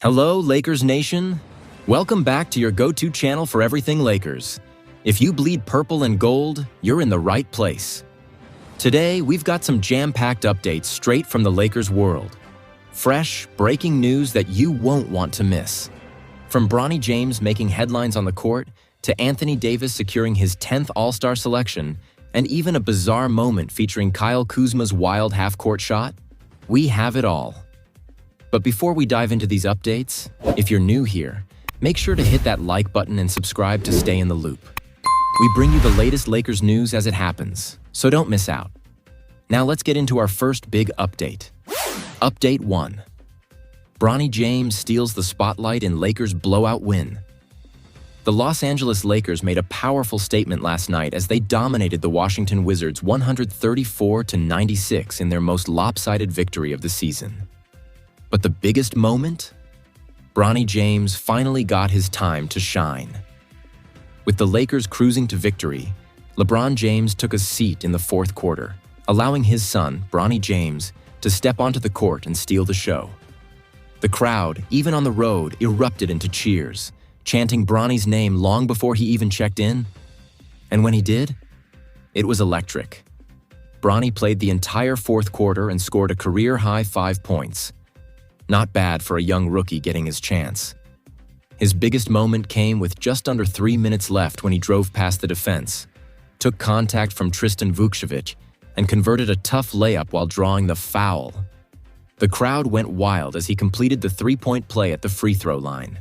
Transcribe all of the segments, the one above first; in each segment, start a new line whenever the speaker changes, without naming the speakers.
Hello, Lakers Nation. Welcome back to your go-to channel for everything Lakers. If you bleed purple and gold, you're in the right place. Today, we've got some jam-packed updates straight from the Lakers world. Fresh, breaking news that you won't want to miss. From Bronny James making headlines on the court, to Anthony Davis securing his 10th All-Star selection, and even a bizarre moment featuring Kyle Kuzma's wild half-court shot, we have it all. But before we dive into these updates, if you're new here, make sure to hit that like button and subscribe to stay in the loop. We bring you the latest Lakers news as it happens, so don't miss out. Now let's get into our first big update. Update 1. Bronny James steals the spotlight in Lakers' blowout win. The Los Angeles Lakers made a powerful statement last night as they dominated the Washington Wizards 134-96 in their most lopsided victory of the season. But the biggest moment? Bronny James finally got his time to shine. With the Lakers cruising to victory, LeBron James took a seat in the fourth quarter, allowing his son, Bronny James, to step onto the court and steal the show. The crowd, even on the road, erupted into cheers, chanting Bronny's name long before he even checked in. And when he did, it was electric. Bronny played the entire fourth quarter and scored a career-high 5 points. Not bad for a young rookie getting his chance. His biggest moment came with just under 3 minutes left when he drove past the defense, took contact from Tristan Vukcevic, and converted a tough layup while drawing the foul. The crowd went wild as he completed the three-point play at the free throw line.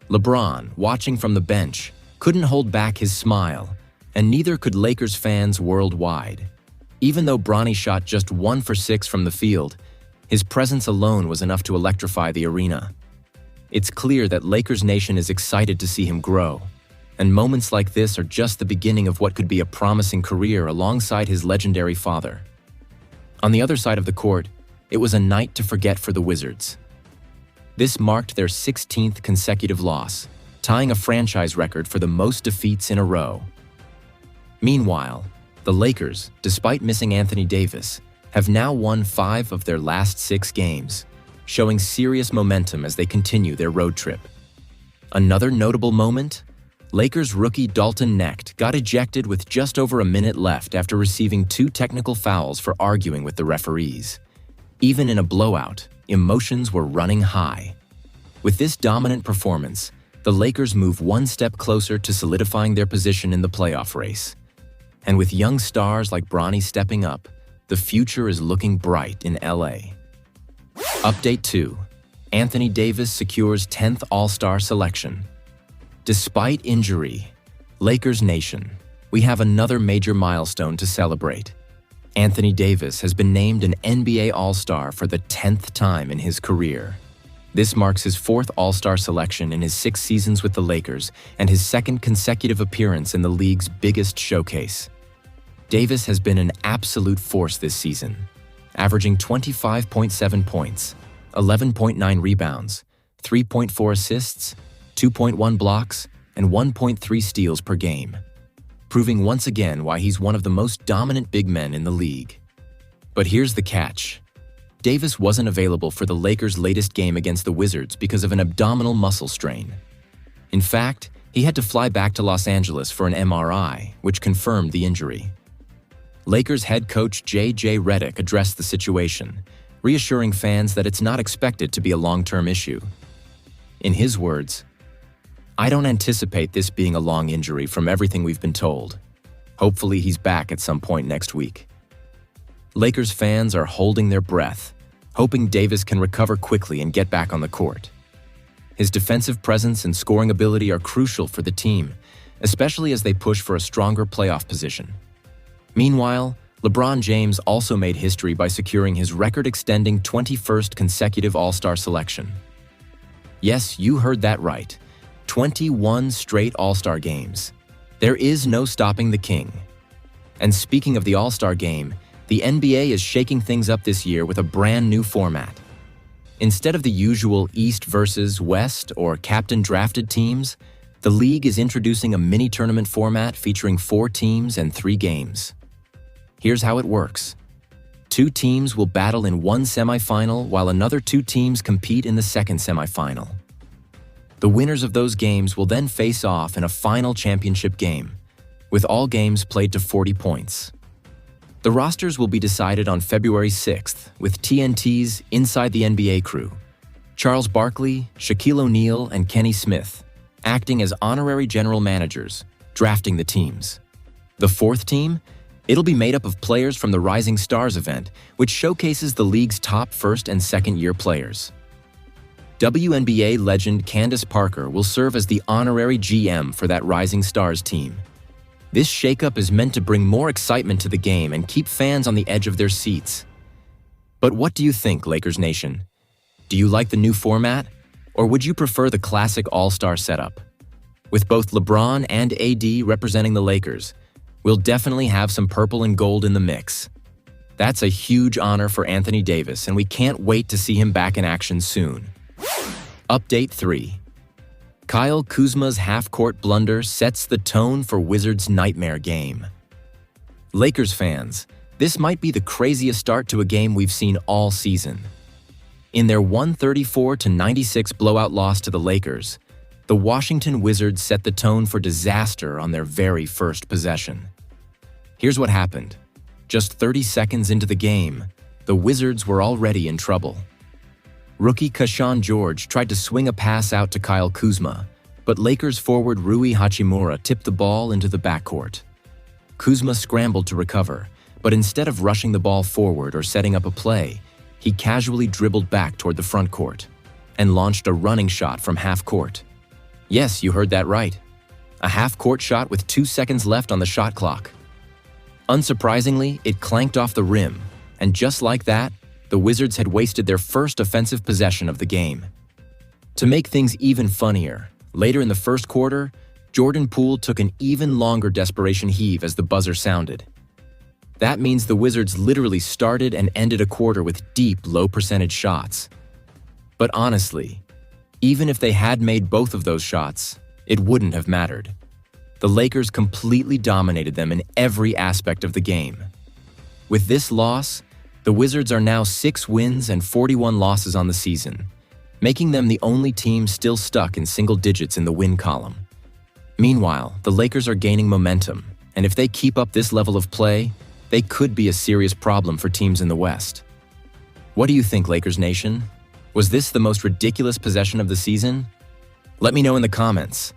LeBron, watching from the bench, couldn't hold back his smile, and neither could Lakers fans worldwide. Even though Bronny shot just 1 for 6 from the field, his presence alone was enough to electrify the arena. It's clear that Lakers Nation is excited to see him grow, and moments like this are just the beginning of what could be a promising career alongside his legendary father. On the other side of the court, it was a night to forget for the Wizards. This marked their 16th consecutive loss, tying a franchise record for the most defeats in a row. Meanwhile, the Lakers, despite missing Anthony Davis, have now won 5 of their last 6 games, showing serious momentum as they continue their road trip. Another notable moment? Lakers rookie Dalton Knecht got ejected with just over a minute left after receiving 2 technical fouls for arguing with the referees. Even in a blowout, emotions were running high. With this dominant performance, the Lakers move one step closer to solidifying their position in the playoff race. And with young stars like Bronny stepping up, the future is looking bright in LA. Update 2. Anthony Davis secures 10th All-Star selection. Despite injury, Lakers Nation, we have another major milestone to celebrate. Anthony Davis has been named an NBA All-Star for the 10th time in his career. This marks his 4th All-Star selection in his 6 seasons with the Lakers and his 2nd consecutive appearance in the league's biggest showcase. Davis has been an absolute force this season, averaging 25.7 points, 11.9 rebounds, 3.4 assists, 2.1 blocks, and 1.3 steals per game, proving once again why he's one of the most dominant big men in the league. But here's the catch. Davis wasn't available for the Lakers' latest game against the Wizards because of an abdominal muscle strain. In fact, he had to fly back to Los Angeles for an MRI, which confirmed the injury. Lakers head coach J.J. Redick addressed the situation, reassuring fans that it's not expected to be a long-term issue. In his words, "I don't anticipate this being a long injury from everything we've been told. Hopefully he's back at some point next week." Lakers fans are holding their breath, hoping Davis can recover quickly and get back on the court. His defensive presence and scoring ability are crucial for the team, especially as they push for a stronger playoff position. Meanwhile, LeBron James also made history by securing his record-extending 21st consecutive All-Star selection. Yes, you heard that right. 21 straight All-Star games. There is no stopping the king. And speaking of the All-Star game, the NBA is shaking things up this year with a brand new format. Instead of the usual East versus West or captain-drafted teams, the league is introducing a mini-tournament format featuring 4 teams and 3 games. Here's how it works. 2 teams will battle in one semifinal while another 2 teams compete in the second semifinal. The winners of those games will then face off in a final championship game, with all games played to 40 points. The rosters will be decided on February 6th with TNT's Inside the NBA crew, Charles Barkley, Shaquille O'Neal, and Kenny Smith, acting as honorary general managers, drafting the teams. The 4th team? It'll be made up of players from the Rising Stars event, which showcases the league's top first and second-year players. WNBA legend Candace Parker will serve as the honorary GM for that Rising Stars team. This shakeup is meant to bring more excitement to the game and keep fans on the edge of their seats. But what do you think, Lakers Nation? Do you like the new format, or would you prefer the classic all-star setup? With both LeBron and AD representing the Lakers, we'll definitely have some purple and gold in the mix. That's a huge honor for Anthony Davis, and we can't wait to see him back in action soon. Update 3. Kyle Kuzma's half-court blunder sets the tone for Wizards' nightmare game. Lakers fans, this might be the craziest start to a game we've seen all season. In their 134-96 blowout loss to the Lakers, the Washington Wizards set the tone for disaster on their very first possession. Here's what happened. Just 30 seconds into the game, the Wizards were already in trouble. Rookie Kashawn George tried to swing a pass out to Kyle Kuzma, but Lakers forward Rui Hachimura tipped the ball into the backcourt. Kuzma scrambled to recover, but instead of rushing the ball forward or setting up a play, he casually dribbled back toward the front court and launched a running shot from half court. Yes, you heard that right. A half-court shot with 2 seconds left on the shot clock. Unsurprisingly, it clanked off the rim, and just like that, the Wizards had wasted their first offensive possession of the game. To make things even funnier, later in the first quarter, Jordan Poole took an even longer desperation heave as the buzzer sounded. That means the Wizards literally started and ended a quarter with deep, low-percentage shots. But honestly, even if they had made both of those shots, it wouldn't have mattered. The Lakers completely dominated them in every aspect of the game. With this loss, the Wizards are now 6 wins and 41 losses on the season, making them the only team still stuck in single digits in the win column. Meanwhile, the Lakers are gaining momentum, and if they keep up this level of play, they could be a serious problem for teams in the West. What do you think, Lakers Nation? Was this the most ridiculous possession of the season? Let me know in the comments.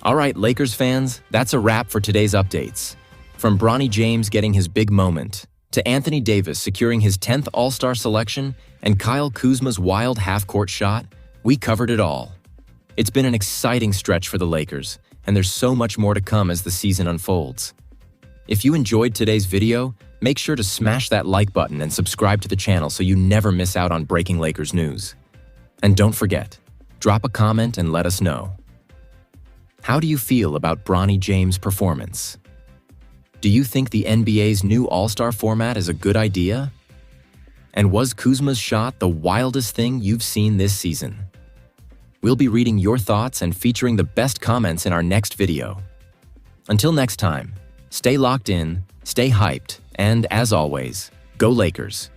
All right, Lakers fans, that's a wrap for today's updates. From Bronny James getting his big moment, to Anthony Davis securing his 10th All-Star selection, and Kyle Kuzma's wild half-court shot, we covered it all. It's been an exciting stretch for the Lakers, and there's so much more to come as the season unfolds. If you enjoyed today's video, make sure to smash that like button and subscribe to the channel so you never miss out on breaking Lakers news. And don't forget, drop a comment and let us know. How do you feel about Bronny James' performance? Do you think the NBA's new All-Star format is a good idea? And was Kuzma's shot the wildest thing you've seen this season? We'll be reading your thoughts and featuring the best comments in our next video. Until next time, stay locked in, stay hyped, and as always, go Lakers!